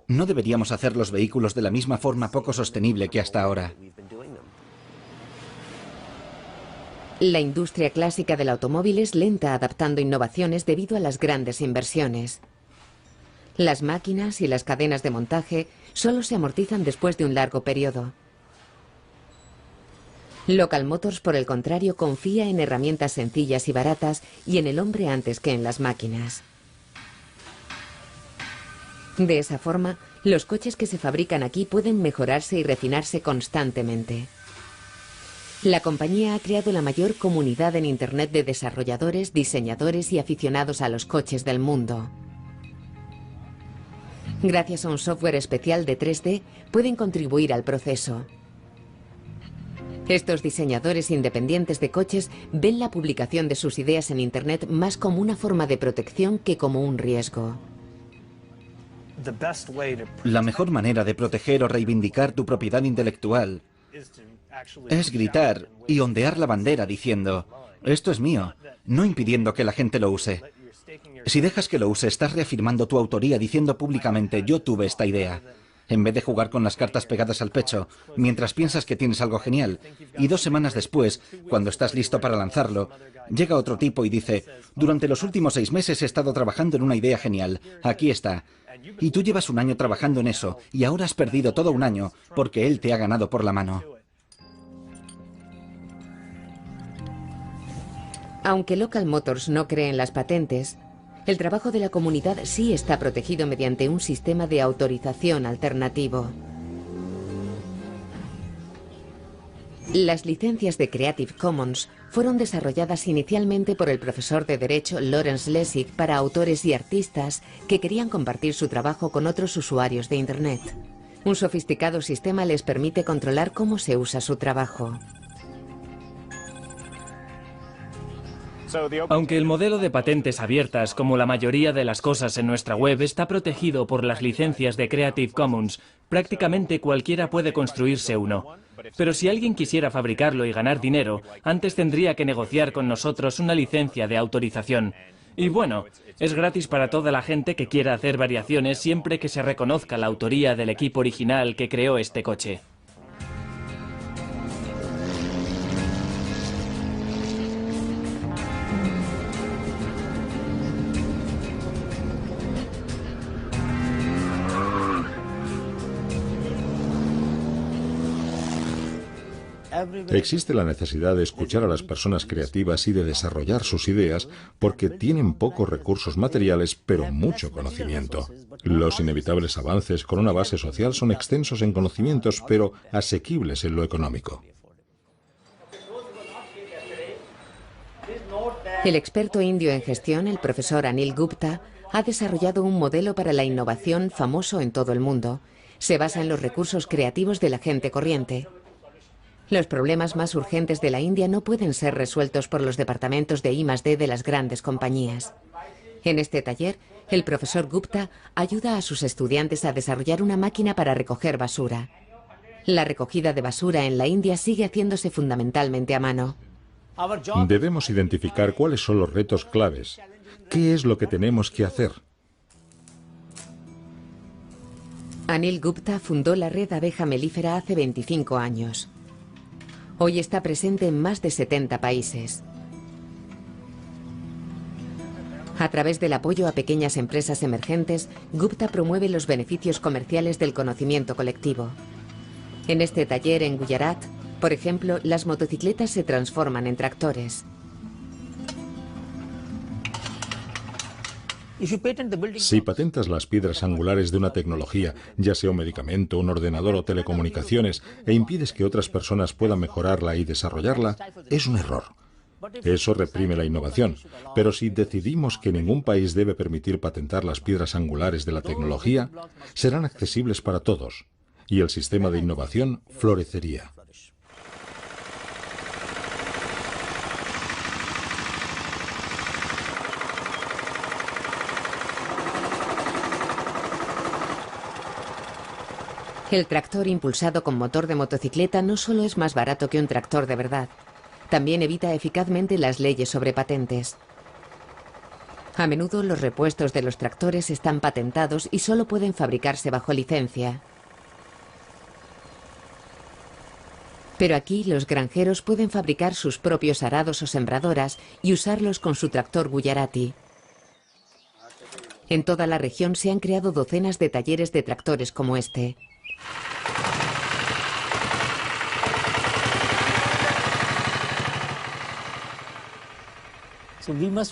[SPEAKER 6] ¿No deberíamos hacer los vehículos de la misma forma poco sostenible que hasta ahora?
[SPEAKER 1] La industria clásica del automóvil es lenta adaptando innovaciones debido a las grandes inversiones. Las máquinas y las cadenas de montaje solo se amortizan después de un largo periodo. Local Motors, por el contrario, confía en herramientas sencillas y baratas y en el hombre antes que en las máquinas. De esa forma, los coches que se fabrican aquí pueden mejorarse y refinarse constantemente. La compañía ha creado la mayor comunidad en Internet de desarrolladores, diseñadores y aficionados a los coches del mundo. Gracias a un software especial de 3D, pueden contribuir al proceso. Estos diseñadores independientes de coches ven la publicación de sus ideas en Internet más como una forma de protección que como un riesgo.
[SPEAKER 6] La mejor manera de proteger o reivindicar tu propiedad intelectual es gritar y ondear la bandera diciendo, esto es mío, no impidiendo que la gente lo use. Si dejas que lo use, estás reafirmando tu autoría diciendo públicamente, yo tuve esta idea. En vez de jugar con las cartas pegadas al pecho, mientras piensas que tienes algo genial, y 2 semanas después, cuando estás listo para lanzarlo, llega otro tipo y dice, durante los últimos 6 meses he estado trabajando en una idea genial, aquí está. Y tú llevas 1 año trabajando en eso, y ahora has perdido todo 1 año, porque él te ha ganado por la mano.
[SPEAKER 1] Aunque Local Motors no cree en las patentes, el trabajo de la comunidad sí está protegido mediante un sistema de autorización alternativo. Las licencias de Creative Commons fueron desarrolladas inicialmente por el profesor de Derecho Lawrence Lessig para autores y artistas que querían compartir su trabajo con otros usuarios de Internet. Un sofisticado sistema les permite controlar cómo se usa su trabajo.
[SPEAKER 3] Aunque el modelo de patentes abiertas, como la mayoría de las cosas en nuestra web, está protegido por las licencias de Creative Commons, prácticamente cualquiera puede construirse uno. Pero si alguien quisiera fabricarlo y ganar dinero, antes tendría que negociar con nosotros una licencia de autorización. Y bueno, es gratis para toda la gente que quiera hacer variaciones siempre que se reconozca la autoría del equipo original que creó este coche.
[SPEAKER 5] Existe la necesidad de escuchar a las personas creativas y de desarrollar sus ideas porque tienen pocos recursos materiales pero mucho conocimiento. Los inevitables avances con una base social son extensos en conocimientos pero asequibles en lo económico.
[SPEAKER 1] El experto indio en gestión, el profesor Anil Gupta, ha desarrollado un modelo para la innovación famoso en todo el mundo. Se basa en los recursos creativos de la gente corriente. Los problemas más urgentes de la India no pueden ser resueltos por los departamentos de I+D de las grandes compañías. En este taller, el profesor Gupta ayuda a sus estudiantes a desarrollar una máquina para recoger basura. La recogida de basura en la India sigue haciéndose fundamentalmente a mano.
[SPEAKER 5] Debemos identificar cuáles son los retos claves. ¿Qué es lo que tenemos que hacer?
[SPEAKER 1] Anil Gupta fundó la red Abeja Melífera hace 25 años. Hoy está presente en más de 70 países. A través del apoyo a pequeñas empresas emergentes, Gupta promueve los beneficios comerciales del conocimiento colectivo. En este taller en Gujarat, por ejemplo, las motocicletas se transforman en tractores.
[SPEAKER 5] Si patentas las piedras angulares de una tecnología, ya sea un medicamento, un ordenador o telecomunicaciones, e impides que otras personas puedan mejorarla y desarrollarla, es un error. Eso reprime la innovación. Pero si decidimos que ningún país debe permitir patentar las piedras angulares de la tecnología, serán accesibles para todos, y el sistema de innovación florecería.
[SPEAKER 1] El tractor impulsado con motor de motocicleta no solo es más barato que un tractor de verdad, también evita eficazmente las leyes sobre patentes. A menudo los repuestos de los tractores están patentados y solo pueden fabricarse bajo licencia. Pero aquí los granjeros pueden fabricar sus propios arados o sembradoras y usarlos con su tractor Gujarati. En toda la región se han creado docenas de talleres de tractores como este.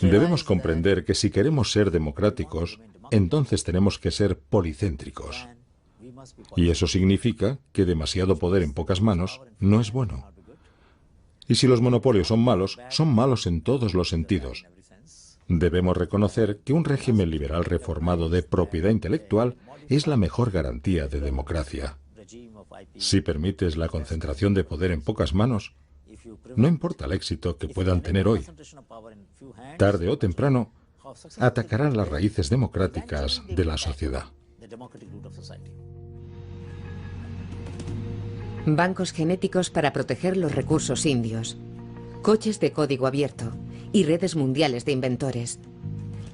[SPEAKER 5] Debemos comprender que si queremos ser democráticos, entonces tenemos que ser policéntricos. Y eso significa que demasiado poder en pocas manos no es bueno. Y si los monopolios son malos en todos los sentidos. Debemos reconocer que un régimen liberal reformado de propiedad intelectual es la mejor garantía de democracia. Si permites la concentración de poder en pocas manos, no importa el éxito que puedan tener hoy, tarde o temprano atacarán las raíces democráticas de la sociedad.
[SPEAKER 1] Bancos genéticos para proteger los recursos indios, coches de código abierto y redes mundiales de inventores.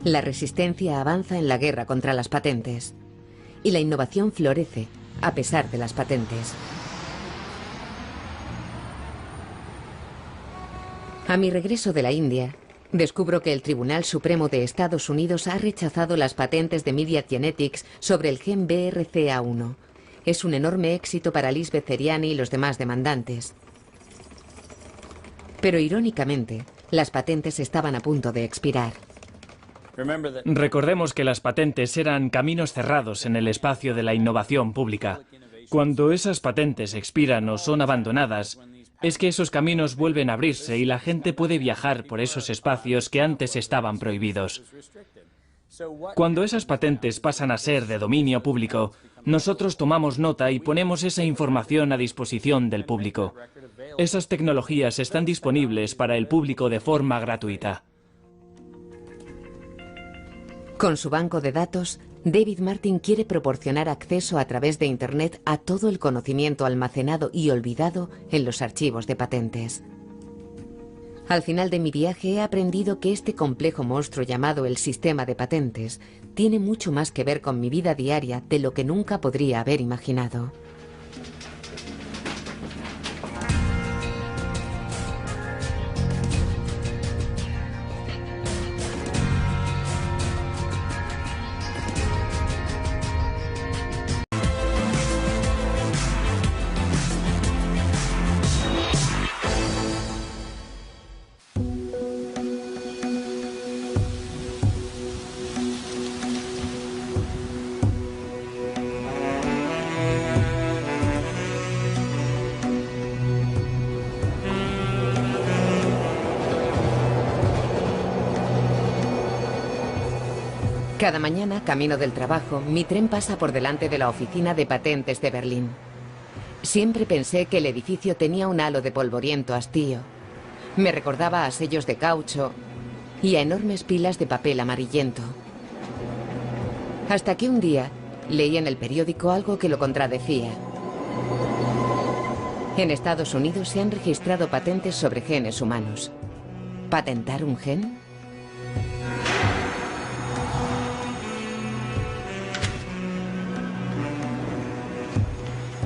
[SPEAKER 1] La resistencia avanza en la guerra contra las patentes y la innovación florece a pesar de las patentes. A mi regreso de la India, descubro que el Tribunal Supremo de Estados Unidos ha rechazado las patentes de Myriad Genetics sobre el gen BRCA1. Es un enorme éxito para Lisbeth Zeriani y los demás demandantes. Pero irónicamente, las patentes estaban a punto de expirar.
[SPEAKER 3] Recordemos que las patentes eran caminos cerrados en el espacio de la innovación pública. Cuando esas patentes expiran o son abandonadas, es que esos caminos vuelven a abrirse y la gente puede viajar por esos espacios que antes estaban prohibidos. Cuando esas patentes pasan a ser de dominio público, nosotros tomamos nota y ponemos esa información a disposición del público. Esas tecnologías están disponibles para el público de forma gratuita.
[SPEAKER 1] Con su banco de datos, David Martin quiere proporcionar acceso a través de Internet a todo el conocimiento almacenado y olvidado en los archivos de patentes. Al final de mi viaje he aprendido que este complejo monstruo llamado el sistema de patentes tiene mucho más que ver con mi vida diaria de lo que nunca podría haber imaginado. Cada mañana, camino del trabajo, mi tren pasa por delante de la oficina de patentes de Berlín. Siempre pensé que el edificio tenía un halo de polvoriento hastío. Me recordaba a sellos de caucho y a enormes pilas de papel amarillento. Hasta que un día leí en el periódico algo que lo contradecía. En Estados Unidos se han registrado patentes sobre genes humanos. ¿Patentar un gen?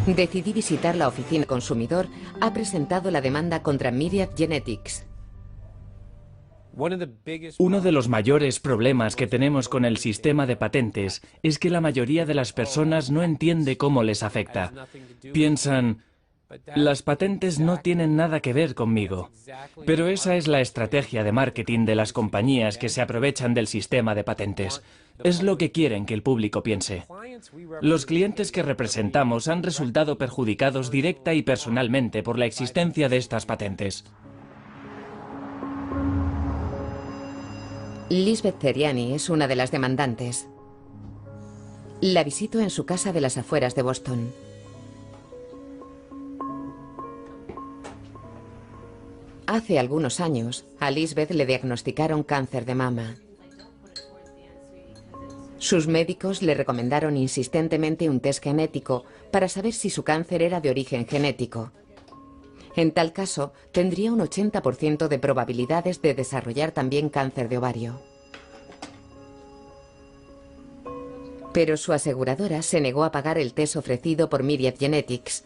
[SPEAKER 1] Decidí visitar la oficina. El consumidor ha presentado la demanda contra Myriad Genetics.
[SPEAKER 3] Uno de los mayores problemas que tenemos con el sistema de patentes es que la mayoría de las personas no entiende cómo les afecta. Piensan, las patentes no tienen nada que ver conmigo. Pero esa es la estrategia de marketing de las compañías que se aprovechan del sistema de patentes. Es lo que quieren que el público piense. Los clientes que representamos han resultado perjudicados directa y personalmente por la existencia de estas patentes.
[SPEAKER 1] Lisbeth Zeriani es una de las demandantes. La visito en su casa de las afueras de Boston. Hace algunos años, a Lisbeth le diagnosticaron cáncer de mama. Sus médicos le recomendaron insistentemente un test genético para saber si su cáncer era de origen genético. En tal caso, tendría un 80% de probabilidades de desarrollar también cáncer de ovario. Pero su aseguradora se negó a pagar el test ofrecido por Myriad Genetics.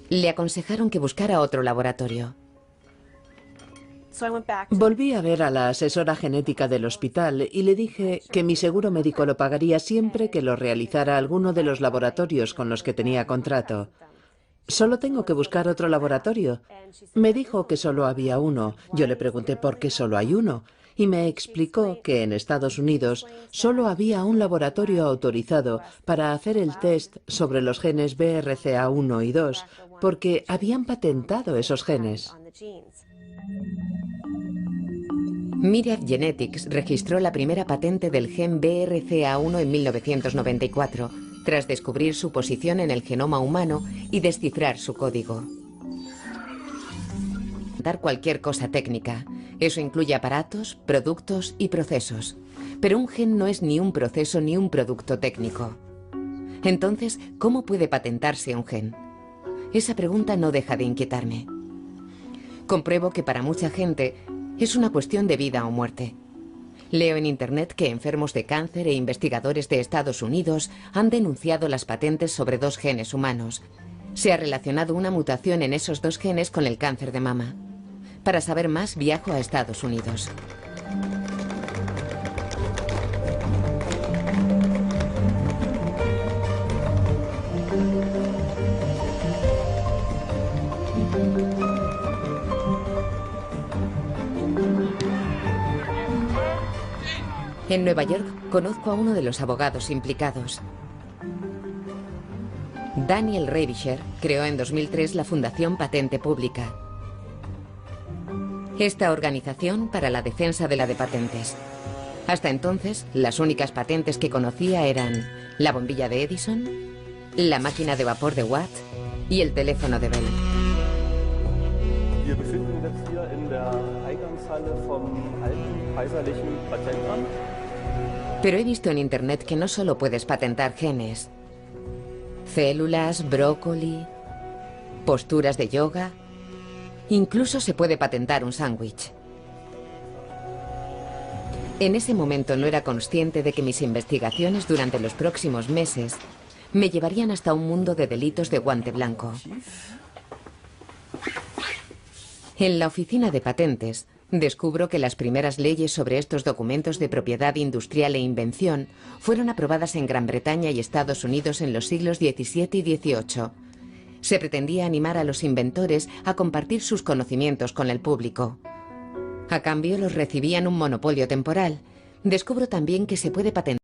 [SPEAKER 1] Le aconsejaron que buscara otro laboratorio.
[SPEAKER 4] Volví a ver a la asesora genética del hospital y le dije que mi seguro médico lo pagaría siempre que lo realizara alguno de los laboratorios con los que tenía contrato. Solo tengo que buscar otro laboratorio. Me dijo que solo había uno. Yo le pregunté por qué solo hay uno y me explicó que en Estados Unidos solo había un laboratorio autorizado para hacer el test sobre los genes BRCA1 y 2 porque habían patentado esos genes.
[SPEAKER 1] Myriad Genetics registró la primera patente del gen BRCA1 en 1994, tras descubrir su posición en el genoma humano y descifrar su código. Dar cualquier cosa técnica. Eso incluye aparatos, productos y procesos. Pero un gen no es ni un proceso ni un producto técnico. Entonces, ¿cómo puede patentarse un gen? Esa pregunta no deja de inquietarme. Compruebo que para mucha gente es una cuestión de vida o muerte. Leo en Internet que enfermos de cáncer e investigadores de Estados Unidos han denunciado las patentes sobre 2 genes humanos. Se ha relacionado una mutación en esos 2 genes con el cáncer de mama. Para saber más, viajo a Estados Unidos. En Nueva York conozco a uno de los abogados implicados. Daniel Revischer creó en 2003 la Fundación Patente Pública. Esta organización para la defensa de la de patentes. Hasta entonces, las únicas patentes que conocía eran la bombilla de Edison, la máquina de vapor de Watt y el teléfono de Bell.
[SPEAKER 2] Wir befinden uns hier in der Eingangshalle vom alten kaiserlichen Patentamt.
[SPEAKER 1] Pero he visto en Internet que no solo puedes patentar genes, células, brócoli, posturas de yoga, incluso se puede patentar un sándwich. En ese momento no era consciente de que mis investigaciones durante los próximos meses me llevarían hasta un mundo de delitos de guante blanco. En la oficina de patentes, descubro que las primeras leyes sobre estos documentos de propiedad industrial e invención fueron aprobadas en Gran Bretaña y Estados Unidos en los siglos XVII y XVIII. Se pretendía animar a los inventores a compartir sus conocimientos con el público. A cambio, los recibían un monopolio temporal. Descubro también que se puede patentar